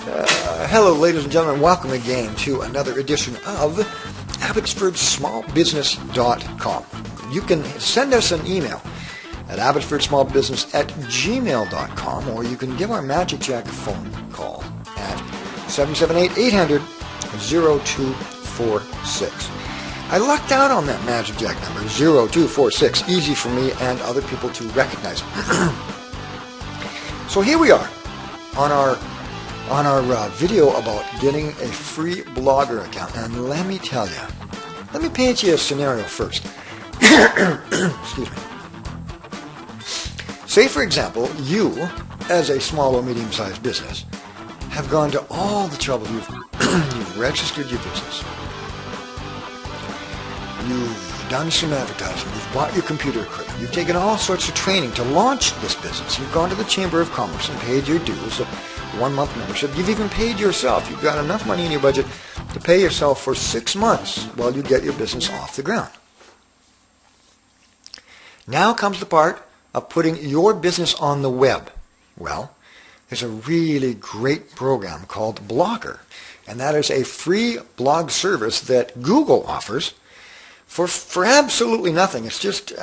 Hello, ladies and gentlemen. Welcome again to another edition of AbbotsfordSmallBusiness.com. You can send us an email at abbotsfordsmallbusiness@gmail.com, or you can give our Magic Jack a phone call at 778-800-0246. I lucked out on that Magic Jack number, 0246. Easy for me and other people to recognize. So here we are on our video about getting a free blogger account. And let me tell you, let me paint you a scenario first. Excuse me. Say, for example, you, as a small or medium-sized business, have gone to all the trouble. You've registered your business. You've done some advertising. You've bought your computer equipment. You've taken all sorts of training to launch this business. You've gone to the Chamber of Commerce and paid your dues, a one-month membership. You've even paid yourself. You've got enough money in your budget to pay yourself for 6 months while you get your business off the ground. Now comes the part of putting your business on the web. Well, there's a really great program called Blogger, and that is a free blog service that Google offers for absolutely nothing. It's just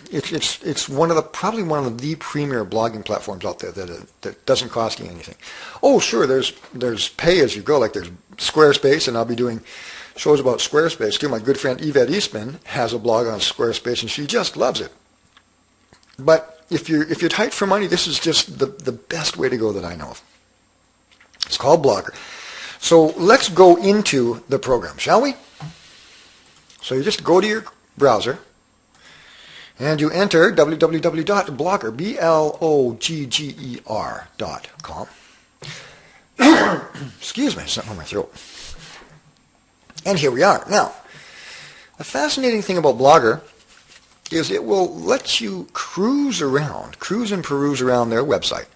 it's probably one of the premier blogging platforms out there that doesn't cost you anything. Oh, sure, there's pay as you go, like there's Squarespace, and I'll be doing shows about Squarespace too. My good friend Yvette Eastman has a blog on Squarespace, and she just loves it. But if you're tight for money, this is just the best way to go that I know of. It's called Blogger. So let's go into the program, shall we? So you just go to your browser and you enter www.blogger, blogger.com. Excuse me, something on my throat. And here we are. Now, the fascinating thing about Blogger is it will let you cruise and peruse around their website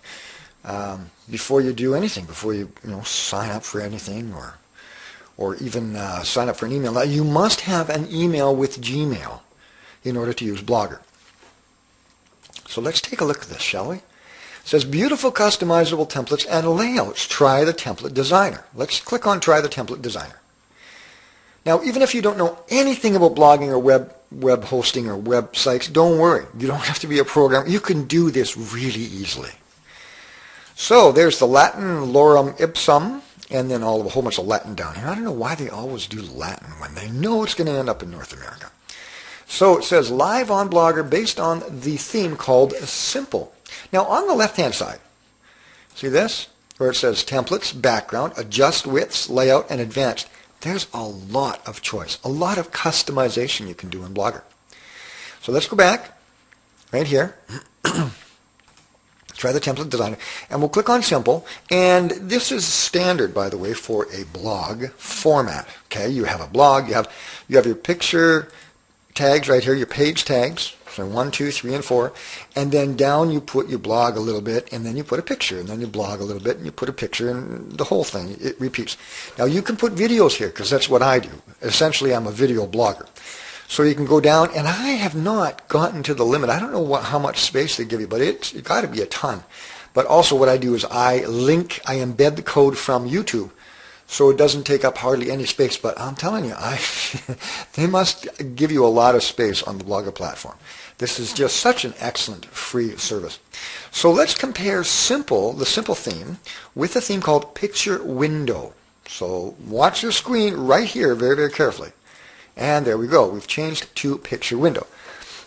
before you do anything, before you sign up for anything or even sign up for an email. Now, you must have an email with Gmail in order to use Blogger. So let's take a look at this, shall we? It says beautiful customizable templates and layouts. Try the template designer. Let's click on Try the Template Designer. Now, even if you don't know anything about blogging or web hosting or websites, don't worry. You don't have to be a programmer. You can do this really easily. So there's the Latin lorem ipsum, and then a whole bunch of Latin down here. I don't know why they always do Latin when they know it's going to end up in North America. So it says live on Blogger based on the theme called Simple. Now on the left-hand side, see this? Where it says templates, background, adjust widths, layout, and advanced. There's a lot of choice, a lot of customization you can do in Blogger. So let's go back right here. Try the template designer, and we'll click on Simple. And this is standard, by the way, for a blog format. Okay, you have a blog, you have your picture tags right here, your page tags. So 1, 2, 3, and 4, and then down you put your blog a little bit, and then you put a picture, and then you blog a little bit, and you put a picture, and the whole thing, it repeats. Now you can put videos here, because that's what I do. Essentially, I'm a video blogger. So you can go down, and I have not gotten to the limit. I don't know how much space they give you, but it's got to be a ton. But also what I do is I embed the code from YouTube, so it doesn't take up hardly any space. But I'm telling you, they must give you a lot of space on the Blogger platform. This is just such an excellent free service. So let's compare the simple theme with a theme called Picture Window. So watch your screen right here very, very carefully. And there we go. We've changed to Picture Window.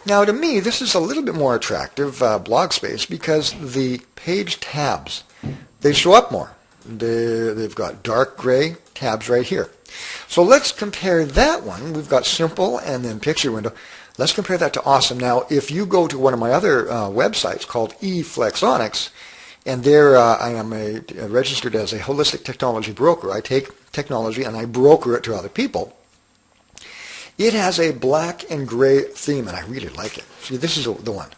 Now, to me, this is a little bit more attractive blog space because the page tabs, they show up more. They've got dark gray tabs right here. So let's compare that one. We've got Simple and then Picture Window. Let's compare that to Awesome. Now, if you go to one of my other websites called eFlexonics, and there I am registered as a holistic technology broker. I take technology and I broker it to other people. It has a black and gray theme, and I really like it. See, this is the one.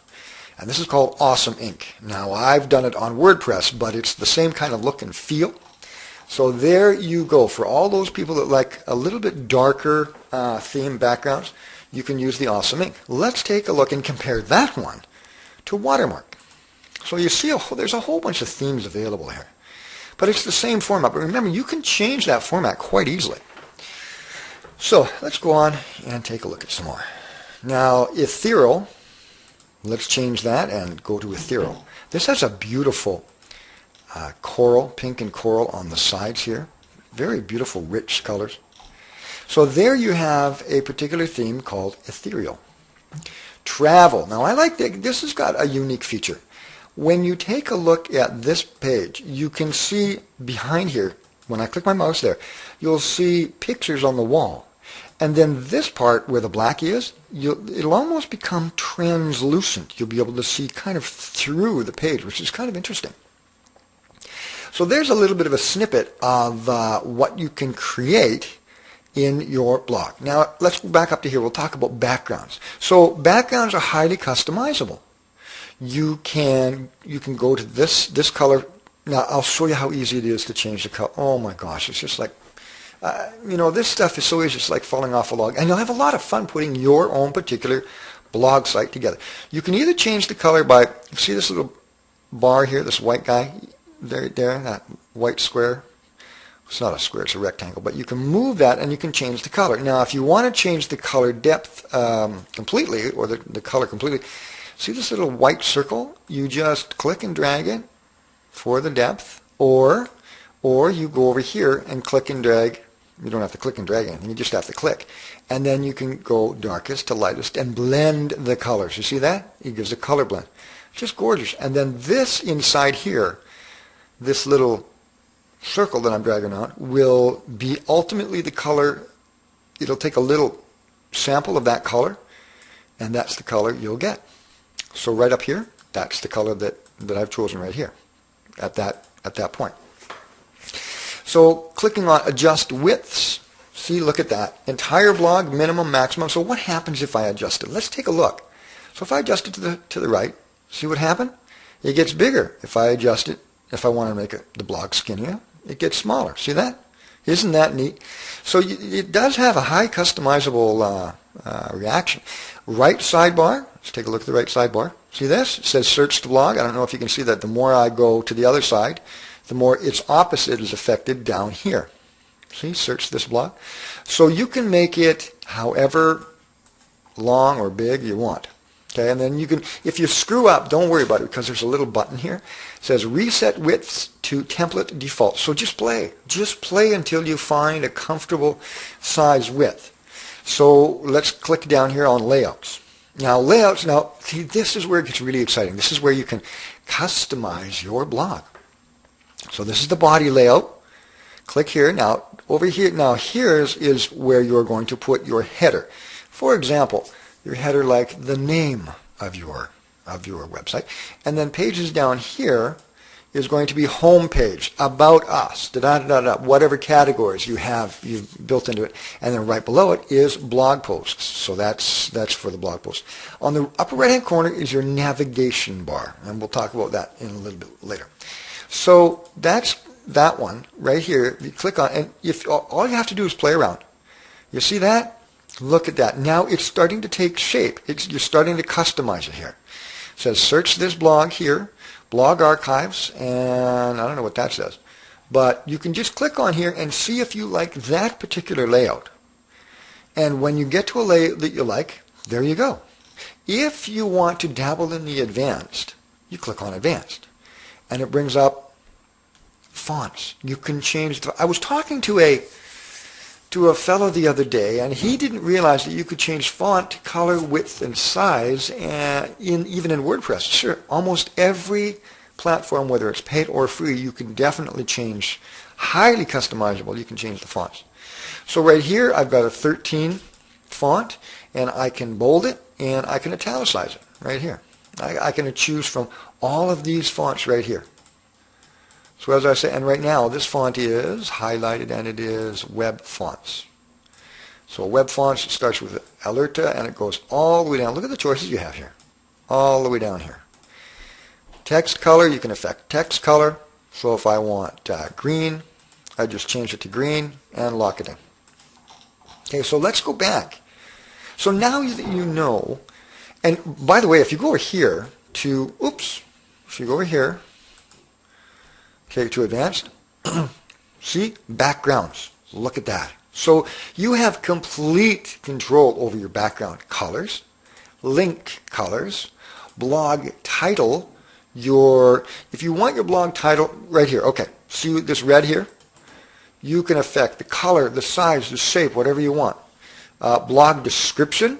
And this is called Awesome Inc. Now, I've done it on WordPress, but it's the same kind of look and feel. So there you go. For all those people that like a little bit darker theme backgrounds, you can use the Awesome Inc. Let's take a look and compare that one to Watermark. So you see there's a whole bunch of themes available here. but it's the same format. But remember, you can change that format quite easily. So let's go on and take a look at some more. Now, ethereal, let's change that and go to ethereal. This has a beautiful coral, pink and coral on the sides here. Very beautiful, rich colors. So there you have a particular theme called ethereal. Travel. Now I like that. This has got a unique feature. When you take a look at this page, you can see behind here, when I click my mouse there, you'll see pictures on the wall. And then this part where the black is, it'll almost become translucent. You'll be able to see kind of through the page, which is kind of interesting. So there's a little bit of a snippet of what you can create in your blog. Now let's go back up to here. We'll talk about backgrounds. So backgrounds are highly customizable. You can go to this color. Now I'll show you how easy it is to change the color. Oh my gosh, it's just like, this stuff is so easy, it's like falling off a log. And you'll have a lot of fun putting your own particular blog site together. You can either change the color by, see this little bar here, this white guy, there, that white square. It's not a square, it's a rectangle, but you can move that and you can change the color. Now, if you want to change the color depth completely, or the color completely, see this little white circle? You just click and drag it for the depth, or you go over here and click and drag. You don't have to click and drag anything, you just have to click. And then you can go darkest to lightest and blend the colors. You see that? It gives a color blend. Just gorgeous. And then this inside here, this little circle that I'm dragging out, will be ultimately the color. It'll take a little sample of that color, and that's the color you'll get. So right up here, that's the color that I've chosen right here at that point. So clicking on adjust widths, see, look at that. Entire blog, minimum, maximum. So what happens if I adjust it? Let's take a look. So if I adjust it to the right, see what happened? It gets bigger. If I adjust it, if I want to make the blog skinnier, it gets smaller. See that? Isn't that neat? So it does have a high customizable reaction. Right sidebar. Let's take a look at the right sidebar. See this? It says search the blog. I don't know if you can see that. The more I go to the other side, the more its opposite is affected down here. See? Search this blog. So you can make it however long or big you want. Okay, and then you can, if you screw up, don't worry about it because there's a little button here. It says reset widths to template default. So just play. Just play until you find a comfortable size width. So let's click down here on layouts. Now layouts, see, this is where it gets really exciting. This is where you can customize your blog. So this is the body layout. Click here. Now over here, here is where you're going to put your header. For example, your header like the name of your website, and then pages down here is going to be home page, about us, whatever categories you've built into it, and then right below it is blog posts. So that's for the blog posts. On the upper right hand corner is your navigation bar, and we'll talk about that in a little bit later. So that's that one right here. You click on, and if all you have to do is play around. You see that? Look at that. Now it's starting to take shape. You're starting to customize it here. It says search this blog here, blog archives, and I don't know what that says. But you can just click on here and see if you like that particular layout. And when you get to a layout that you like, there you go. If you want to dabble in the advanced, you click on advanced. And it brings up fonts. You can change I was talking to a fellow the other day, and he didn't realize that you could change font, color, width, and size even in WordPress. Sure, almost every platform, whether it's paid or free, you can definitely change, highly customizable, you can change the fonts. So right here, I've got a 13 font, and I can bold it, and I can italicize it right here. I can choose from all of these fonts right here. So as I say, and right now this font is highlighted and it is web fonts. So web fonts, it starts with Alerta and it goes all the way down. Look at the choices you have here. All the way down here. Text color, you can affect text color. So if I want green, I just change it to green and lock it in. Okay, so let's go back. So now that you know, and by the way, if you go over here to, if you go over here, okay, to advanced, See? Backgrounds. Look at that. So you have complete control over your background colors, link colors, blog title, if you want your blog title right here, okay, see this red here? You can affect the color, the size, the shape, whatever you want. Blog description,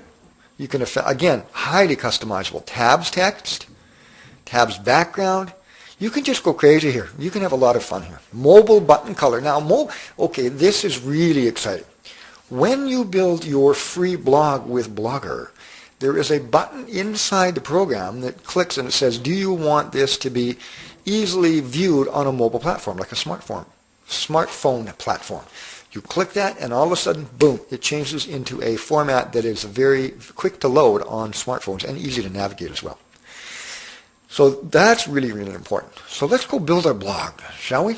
you can affect, again, highly customizable. Tabs text, tabs background. You can just go crazy here. You can have a lot of fun here. Mobile button color. Now, okay, this is really exciting. When you build your free blog with Blogger, there is a button inside the program that clicks and it says, do you want this to be easily viewed on a mobile platform, like a smartphone platform? You click that and all of a sudden, boom, it changes into a format that is very quick to load on smartphones and easy to navigate as well. So that's really, really important. So let's go build our blog, shall we?